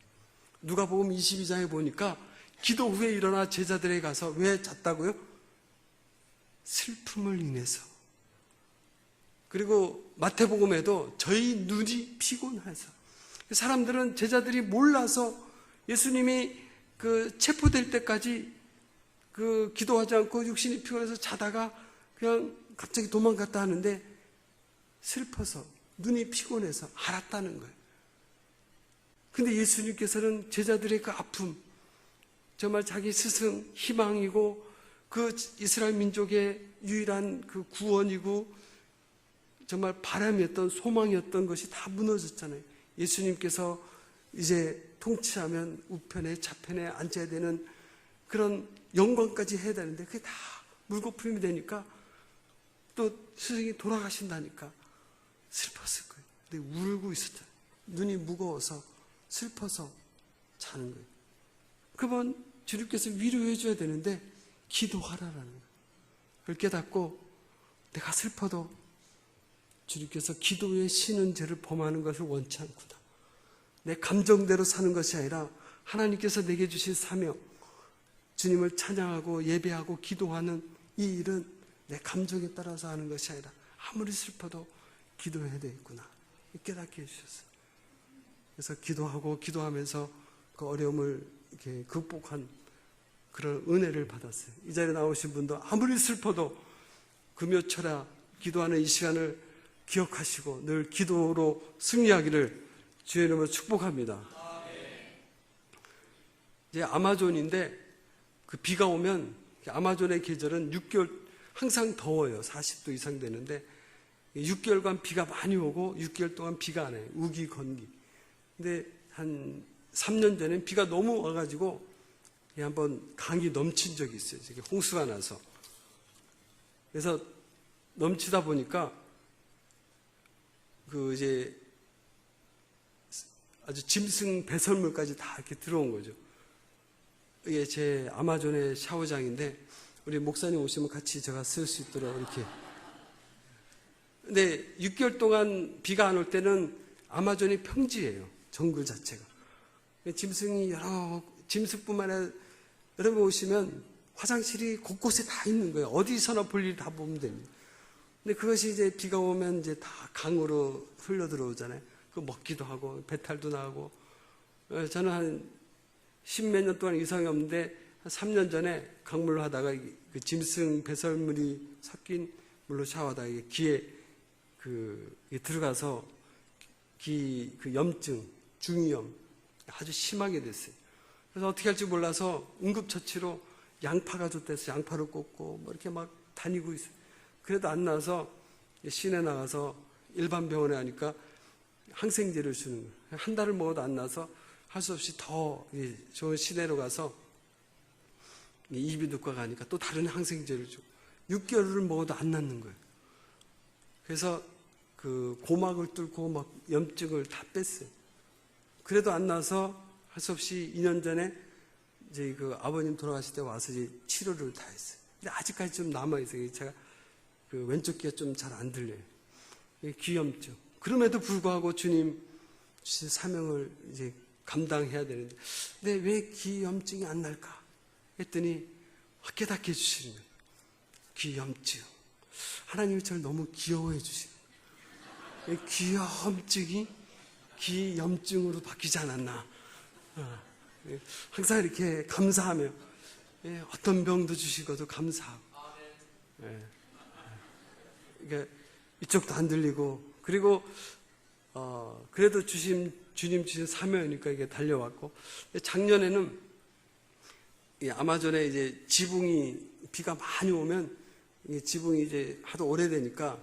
누가복음 22장에 보니까 기도 후에 일어나 제자들에게 가서 왜 잤다고요? 슬픔을 인해서. 그리고 마태복음에도 저희 눈이 피곤해서. 사람들은, 제자들이 몰라서 예수님이 체포될 때까지 기도하지 않고 육신이 피곤해서 자다가 그냥 갑자기 도망갔다 하는데, 슬퍼서 눈이 피곤해서 알았다는 거예요. 근데 예수님께서는 제자들의 그 아픔, 정말 자기 스승 희망이고 그 이스라엘 민족의 유일한 그 구원이고 정말 바람이었던, 소망이었던 것이 다 무너졌잖아요. 예수님께서 이제 통치하면 우편에 좌편에 앉아야 되는 그런 영광까지 해야 되는데 그게 다 물거품이 되니까, 또 스승이 돌아가신다니까 슬펐을 거예요. 근데 울고 있었잖아요. 눈이 무거워서 슬퍼서 자는 거예요. 그러면 주님께서 위로해 줘야 되는데 기도하라라는 거예요. 그걸 깨닫고, 내가 슬퍼도 주님께서 기도에 쉬는 죄를 범하는 것을 원치 않구나. 내 감정대로 사는 것이 아니라 하나님께서 내게 주신 사명, 주님을 찬양하고 예배하고 기도하는 이 일은 내 감정에 따라서 하는 것이 아니라 아무리 슬퍼도 기도해야 되겠구나. 깨닫게 해주셨어요. 그래서 기도하면서 그 어려움을 이렇게 극복한 그런 은혜를 받았어요. 이 자리에 나오신 분도 아무리 슬퍼도 금요철야 기도하는 이 시간을 기억하시고 늘 기도로 승리하기를 주의 이름으로 축복합니다. 이제 아마존인데, 비가 오면 아마존의 계절은 6개월 항상 더워요. 40도 이상 되는데 6개월간 비가 많이 오고 6개월 동안 비가 안 와요. 우기 건기. 근데 한 3년 전에 비가 너무 와가지고 한번 강이 넘친 적이 있어요. 홍수가 나서. 그래서 넘치다 보니까 이제 아주 짐승 배설물까지 다 이렇게 들어온 거죠. 이게 제 아마존의 샤워장인데, 우리 목사님 오시면 같이 제가 쓸 수 있도록 이렇게. 근데 6개월 동안 비가 안 올 때는 아마존이 평지예요. 정글 자체가. 짐승이 짐승뿐만 아니라 여러분 오시면 화장실이 곳곳에 다 있는 거예요. 어디서나 볼 일 다 보면 됩니다. 근데 그것이 이제 비가 오면 이제 다 강으로 흘러 들어오잖아요. 그 먹기도 하고 배탈도 나고. 저는 한 10몇 년 동안 이상이 없는데 한 3년 전에 강물로 하다가 그 짐승 배설물이 섞인 물로 샤워하다가 귀에 들어가서 귀 염증, 중이염 아주 심하게 됐어요. 그래서 어떻게 할지 몰라서 응급처치로 양파가 좋대서 양파를 꽂고 뭐 이렇게 막 다니고 있어요. 그래도 안 나와서 시내 나가서 일반 병원에 가니까 항생제를 주는 거예요. 한 달을 먹어도 안 나서 할 수 없이 더 좋은 시내로 가서 이비인후과 가니까 또 다른 항생제를 주고 6개월을 먹어도 안 낫는 거예요. 그래서 고막을 뚫고 막 염증을 다 뺐어요. 그래도 안 나서 할 수 없이 2년 전에 이제 아버님 돌아가실 때 와서 이제 치료를 다 했어요. 근데 아직까지 좀 남아있어요. 제가 그 왼쪽 귀가 좀 잘 안 들려요. 귀염증. 그럼에도 불구하고 주님 주신 사명을 이제 감당해야 되는데, 근데 왜 귀염증이 안 날까? 했더니 깨닫게 해주시는 거예요. 귀염증. 하나님이 저를 너무 귀여워해 주시는 거예요. 귀염증이 귀염증으로 바뀌지 않았나. 항상 이렇게 감사하며, 어떤 병도 주시고도 감사하고, 그러니까 이쪽도 안 들리고, 그리고 그래도 주님 주신 사명이니까 이게 달려왔고, 작년에는 이 아마존에 이제 지붕이 비가 많이 오면 이 지붕이 이제 하도 오래되니까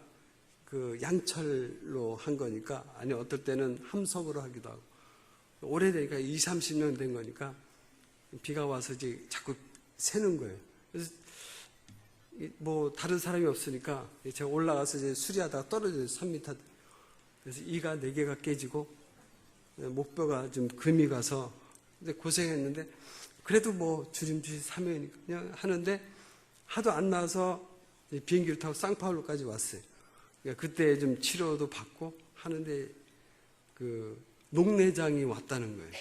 그 양철로 한 거니까, 아니 어떨 때는 함석으로 하기도 하고, 오래되니까 20, 30년 된 거니까 비가 와서 이제 자꾸 새는 거예요. 그래서 뭐 다른 사람이 없으니까 제가 올라가서 이제 수리하다가 떨어져요. 3m. 그래서 이가 4개가 깨지고 목뼈가 좀 금이 가서 고생했는데, 그래도 뭐 주님 주신 사명이니까 그냥 하는데, 하도 안 나와서 비행기를 타고 상파울루까지 왔어요. 그러니까 그때 좀 치료도 받고 하는데 그 녹내장이 왔다는 거예요.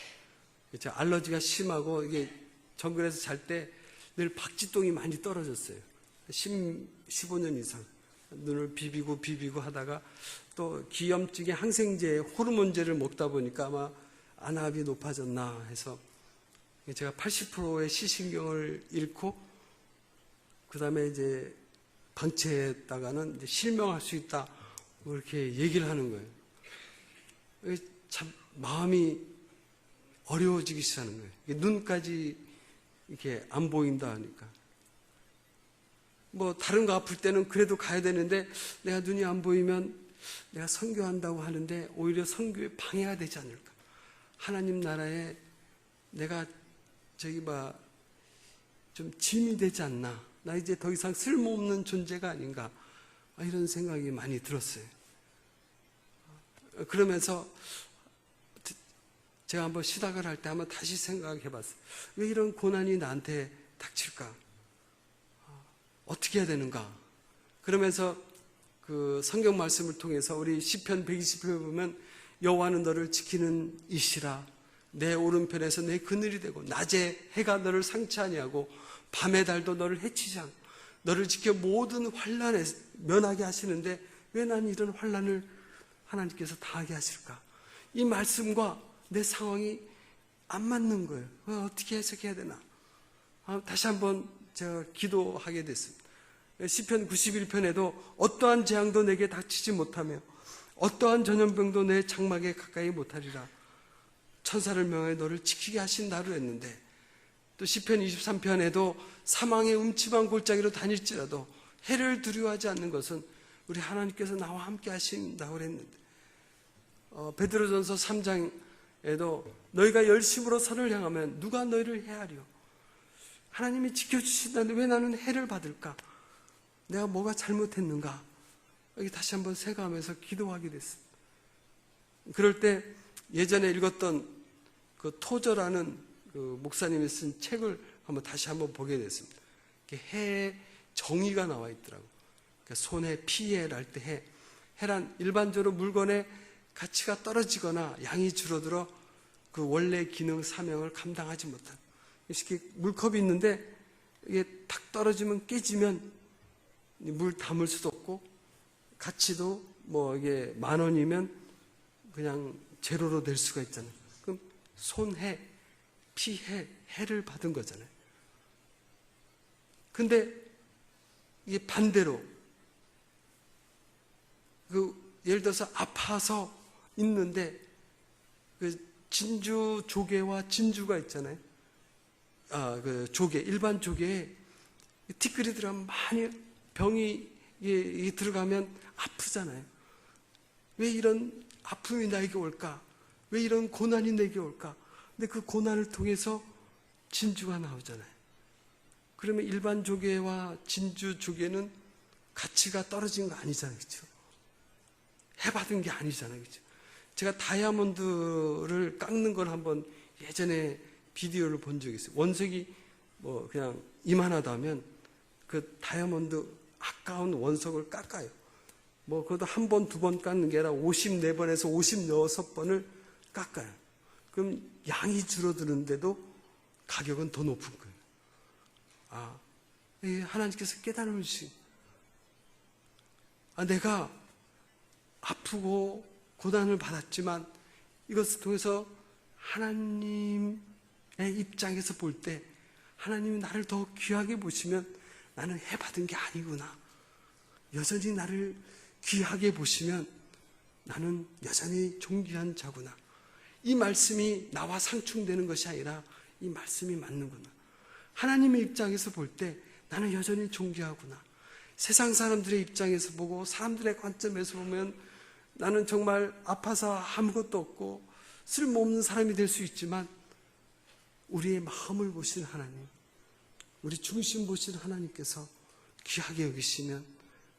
제가 알러지가 심하고 이게 정글에서 잘 때 늘 박쥐똥이 많이 떨어졌어요. 15년 이상 눈을 비비고 하다가 또 기염증에 항생제, 호르몬제를 먹다 보니까 아마 안압이 높아졌나 해서 제가 80%의 시신경을 잃고, 그 다음에 이제 방치했다가는 이제 실명할 수 있다, 이렇게 얘기를 하는 거예요. 참 마음이 어려워지기 시작하는 거예요. 눈까지 이렇게 안 보인다 하니까. 뭐 다른 거 아플 때는 그래도 가야 되는데, 내가 눈이 안 보이면 내가 선교한다고 하는데 오히려 선교에 방해가 되지 않을까. 하나님 나라에 내가 좀 짐이 되지 않나. 나 이제 더 이상 쓸모없는 존재가 아닌가. 이런 생각이 많이 들었어요. 그러면서 제가 한번 시작을 할 때 한번 다시 생각해 봤어요. 왜 이런 고난이 나한테 닥칠까? 어떻게 해야 되는가? 그러면서 그 성경 말씀을 통해서 우리 시편 120편에 보면, 여호와는 너를 지키는 이시라. 내 오른편에서 내 그늘이 되고, 낮에 해가 너를 상치 아니하고 밤의 달도 너를 해치지 않고 너를 지켜 모든 환난에 면하게 하시는데, 왜 난 이런 환난을 하나님께서 당하게 하실까? 이 말씀과 내 상황이 안 맞는 거예요. 어떻게 해석해야 되나? 다시 한번 제가 기도하게 됐습니다. 시편 91편에도 어떠한 재앙도 내게 닥치지 못하며 어떠한 전염병도 내 장막에 가까이 못하리라. 천사를 명하여 너를 지키게 하신다로 했는데, 또 시편 23편에도 사망의 음침한 골짜기로 다닐지라도 해를 두려워하지 않는 것은 우리 하나님께서 나와 함께 하신다고 그랬는데, 베드로전서 3장에도 너희가 열심으로 선을 향하면 누가 너희를 해하리요? 하나님이 지켜주신다는데 왜 나는 해를 받을까? 내가 뭐가 잘못했는가? 여기 다시 한번 생각하면서 기도하게 됐습니다. 그럴 때 예전에 읽었던 그 토저라는 그 목사님이 쓴 책을 다시 한번 보게 됐습니다. 해의 정의가 나와 있더라고요. 그러니까 손해, 피해를 할 때 해란 일반적으로 물건의 가치가 떨어지거나 양이 줄어들어 그 원래 기능, 사명을 감당하지 못한, 이렇게 물컵이 있는데 이게 탁 떨어지면 깨지면 물 담을 수도 없고, 가치도 뭐 이게 10,000원이면 그냥 제로로 될 수가 있잖아요. 그럼 손해, 피해, 해를 받은 거잖아요. 근데 이게 반대로, 예를 들어서 아파서 있는데 진주 조개와 진주가 있잖아요. 그 조개, 일반 조개에 티끌이 들어가면 많이 병이 들어가면 아프잖아요. 왜 이런 아픔이 나에게 올까? 왜 이런 고난이 내게 올까? 근데 그 고난을 통해서 진주가 나오잖아요. 그러면 일반 조개와 진주 조개는 가치가 떨어진 거 아니잖아요. 그렇죠? 해받은 게 아니잖아요. 그렇죠? 제가 다이아몬드를 깎는 걸 한번 예전에 비디오를 본 적이 있어요. 원석이 뭐 그냥 이만하다면 그 다이아몬드 아까운 원석을 깎아요. 뭐 그것도 한 번, 두 번 깎는 게 아니라 54번에서 56번을 깎아요. 그럼 양이 줄어드는데도 가격은 더 높은 거예요. 하나님께서 깨달음을 주신, 내가 아프고 고난을 받았지만 이것을 통해서 하나님의 입장에서 볼 때 하나님이 나를 더 귀하게 보시면 나는 해받은 게 아니구나. 여전히 나를 귀하게 보시면 나는 여전히 존귀한 자구나. 이 말씀이 나와 상충되는 것이 아니라 이 말씀이 맞는구나. 하나님의 입장에서 볼 때 나는 여전히 존귀하구나. 세상 사람들의 입장에서 보고 사람들의 관점에서 보면 나는 정말 아파서 아무것도 없고 쓸모없는 사람이 될 수 있지만 우리의 마음을 보시는 하나님, 우리 중심 보시는 하나님께서 귀하게 여기시면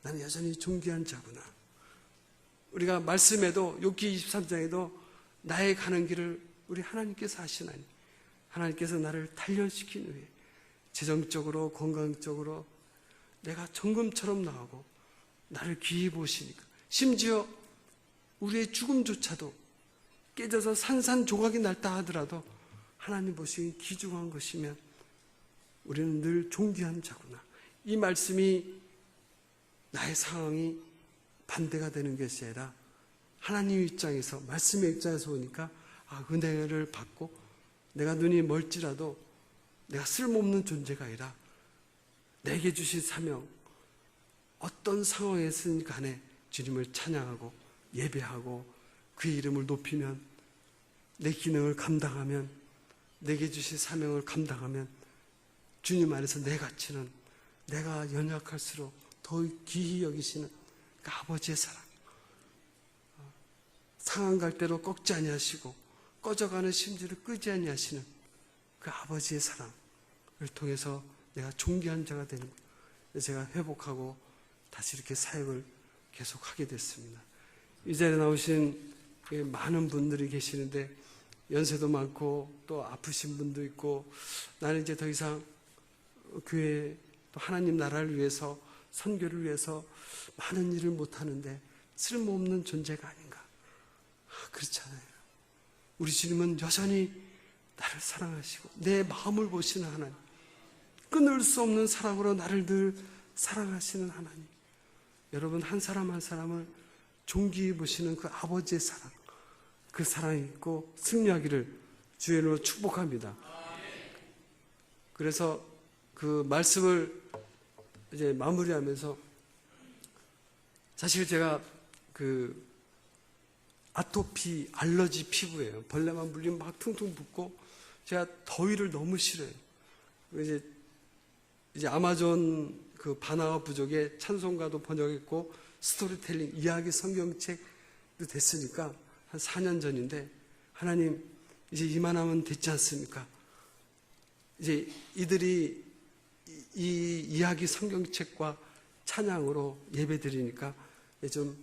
나는 여전히 존귀한 자구나. 우리가 말씀에도 욥기 23장에도 나의 가는 길을 우리 하나님께서 하시나니 하나님께서 나를 단련시킨 후에 재정적으로 건강적으로 내가 정금처럼 나오고 나를 귀히 보시니까 심지어 우리의 죽음조차도 깨져서 산산조각이 날다 하더라도 하나님 보시기엔 귀중한 것이면 우리는 늘 존귀한 자구나. 이 말씀이 나의 상황이 반대가 되는 것이 아니라 하나님 입장에서, 말씀의 입장에서 보니까 은혜를 받고 내가 눈이 멀지라도 내가 쓸모없는 존재가 아니라 내게 주신 사명, 어떤 상황에서든 간에 주님을 찬양하고 예배하고 그의 이름을 높이면, 내 기능을 감당하면, 내게 주신 사명을 감당하면 주님 안에서 내 가치는 내가 연약할수록 더 귀히 여기시는 그 아버지의 사랑, 상한 갈대로 꺾지 아니하시고 꺼져가는 심지를 끄지 아니하시는 그 아버지의 사랑을 통해서 내가 존귀한 자가 되는 거예요. 제가 회복하고 다시 이렇게 사역을 계속하게 됐습니다. 이 자리에 나오신 많은 분들이 계시는데 연세도 많고 또 아프신 분도 있고, 나는 이제 더 이상 교회 또 하나님 나라를 위해서, 선교를 위해서 많은 일을 못하는데 쓸모없는 존재가 아닌가. 그렇잖아요. 우리 주님은 여전히 나를 사랑하시고 내 마음을 보시는 하나님, 끊을 수 없는 사랑으로 나를 늘 사랑하시는 하나님. 여러분 한 사람 한 사람을 존귀히 보시는 그 아버지의 사랑, 그 사랑이 있고 승리하기를 주의 이름으로 축복합니다. 그래서 그 말씀을 이제 마무리하면서, 사실 제가 그 아토피 알러지 피부예요. 벌레만 물리면 막 퉁퉁 붓고 제가 더위를 너무 싫어해요. 이제 아마존 그 바나와 부족의 찬송가도 번역했고 스토리텔링 이야기 성경책도 됐으니까 한 4년 전인데, 하나님 이제 이만하면 됐지 않습니까? 이제 이들이 이 이야기 성경책과 찬양으로 예배 드리니까 좀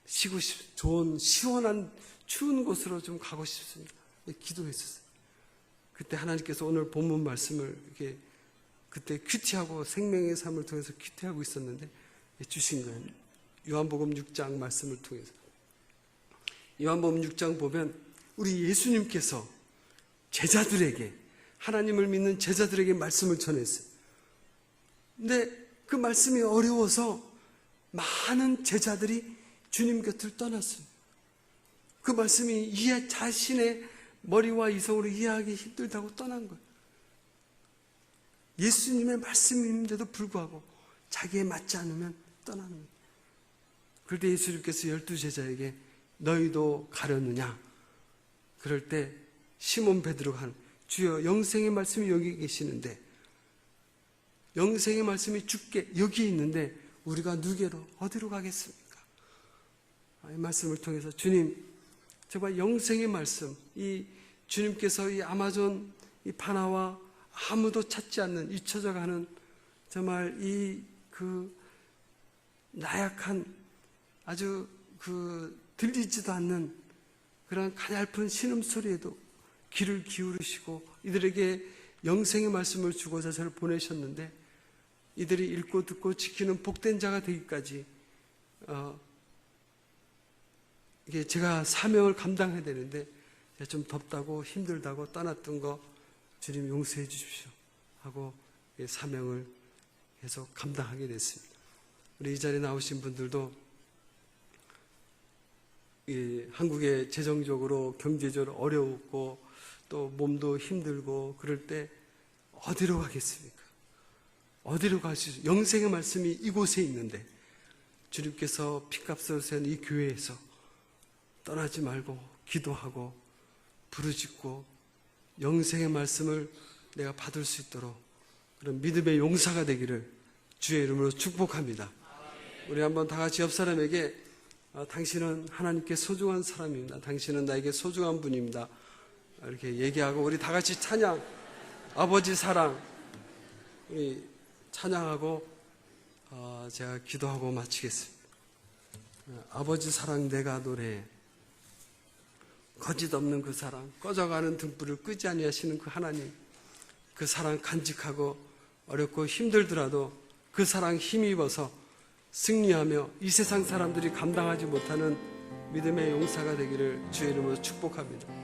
쉬고 좋은 시원한 추운 곳으로 좀 가고 싶습니다. 기도했었어요. 그때 하나님께서 오늘 본문 말씀을 이렇게 그때 큐티하고 생명의 삶을 통해서 큐티하고 있었는데 주신 거예요. 요한복음 6장 말씀을 통해서. 요한복음 6장 보면 우리 예수님께서 제자들에게, 하나님을 믿는 제자들에게 말씀을 전했어요. 근데 그 말씀이 어려워서 많은 제자들이 주님 곁을 떠났습니다. 그 말씀이 자신의 머리와 이성으로 이해하기 힘들다고 떠난 거예요. 예수님의 말씀인데도 불구하고 자기에 맞지 않으면 떠나는 거예요. 그럴 때 예수님께서 12제자에게 너희도 가려느냐? 그럴 때 시몬 베드로가 하는, 주여 영생의 말씀이 여기 계시는데, 영생의 말씀이 주께 여기 있는데 우리가 누게로 어디로 가겠습니까? 이 말씀을 통해서 주님, 정말 영생의 말씀, 이 주님께서 이 아마존 이 바나와 아무도 찾지 않는 잊혀져가는 정말 이 그 나약한 아주 그 들리지도 않는 그런 가냘픈 신음소리에도 귀를 기울이시고 이들에게 영생의 말씀을 주고자 저를 보내셨는데, 이들이 읽고 듣고 지키는 복된 자가 되기까지 이게 제가 사명을 감당해야 되는데 좀 덥다고 힘들다고 떠났던 거 주님 용서해 주십시오 하고 사명을 계속 감당하게 됐습니다. 우리 이 자리에 나오신 분들도 한국에 재정적으로 경제적으로 어려웠고 또 몸도 힘들고 그럴 때 어디로 가겠습니까? 어디로 갈 수 있어요? 영생의 말씀이 이곳에 있는데 주님께서 핏값을 센 이 교회에서 떠나지 말고 기도하고 부르짖고 영생의 말씀을 내가 받을 수 있도록 그런 믿음의 용사가 되기를 주의 이름으로 축복합니다. 우리 한번 다 같이 옆 사람에게 당신은 하나님께 소중한 사람입니다. 당신은 나에게 소중한 분입니다. 이렇게 얘기하고 우리 다 같이 찬양, 아버지 사랑, 우리 찬양하고 제가 기도하고 마치겠습니다. 아버지 사랑 내가 노래해. 거짓 없는 그 사랑, 꺼져가는 등불을 끄지 아니하시는 그 하나님, 그 사랑 간직하고 어렵고 힘들더라도 그 사랑 힘입어서 승리하며 이 세상 사람들이 감당하지 못하는 믿음의 용사가 되기를 주의 이름으로 축복합니다.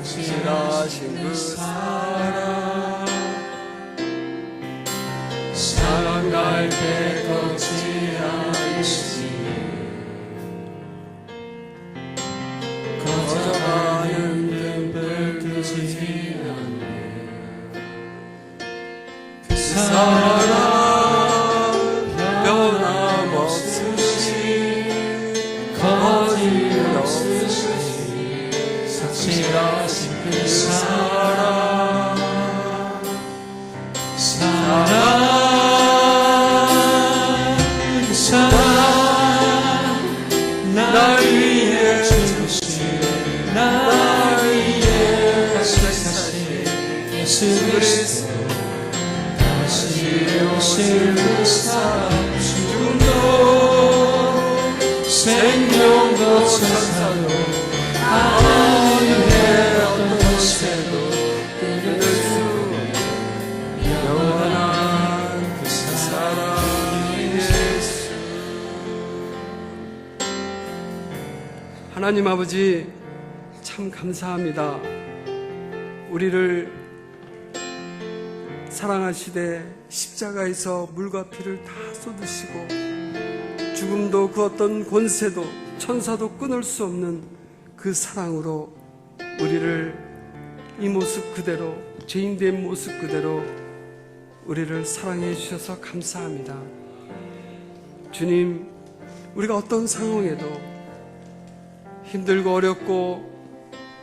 성실하신 그 사랑 사랑갈 때 걷지 않으시니 거저가는 등불 끄지 않네 그 사랑 변함없으시 거짓없으시 성실하신 그 사랑 날 위해 주신 날 위해 사신 예수 그리스도 다시 오실 그 사랑 죽음도 생명도 천사도 하늘의 어떤 곳에도 끊을 수 없는 영원한 그 사랑 예수. 하나님 아버지 참 감사합니다. 우리를 사랑하시되 십자가에서 물과 피를 다 쏟으시고 죽음도 그 어떤 권세도 천사도 끊을 수 없는 그 사랑으로 우리를 이 모습 그대로 죄인된 모습 그대로 우리를 사랑해 주셔서 감사합니다. 주님, 우리가 어떤 상황에도 힘들고 어렵고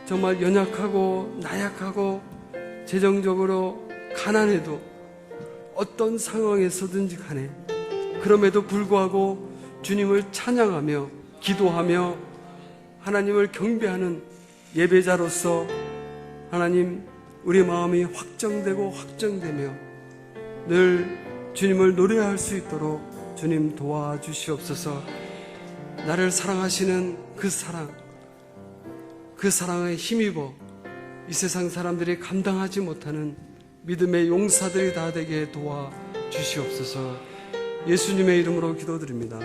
정말 연약하고 나약하고 재정적으로 가난해도 어떤 상황에서든지 간에 그럼에도 불구하고 주님을 찬양하며 기도하며 하나님을 경배하는 예배자로서 하나님 우리 마음이 확정되고 확정되며 늘 주님을 노래할 수 있도록 주님 도와주시옵소서. 나를 사랑하시는 그 사랑에 힘입어 이 세상 사람들이 감당하지 못하는 믿음의 용사들이 다 되게 도와주시옵소서. 예수님의 이름으로 기도드립니다.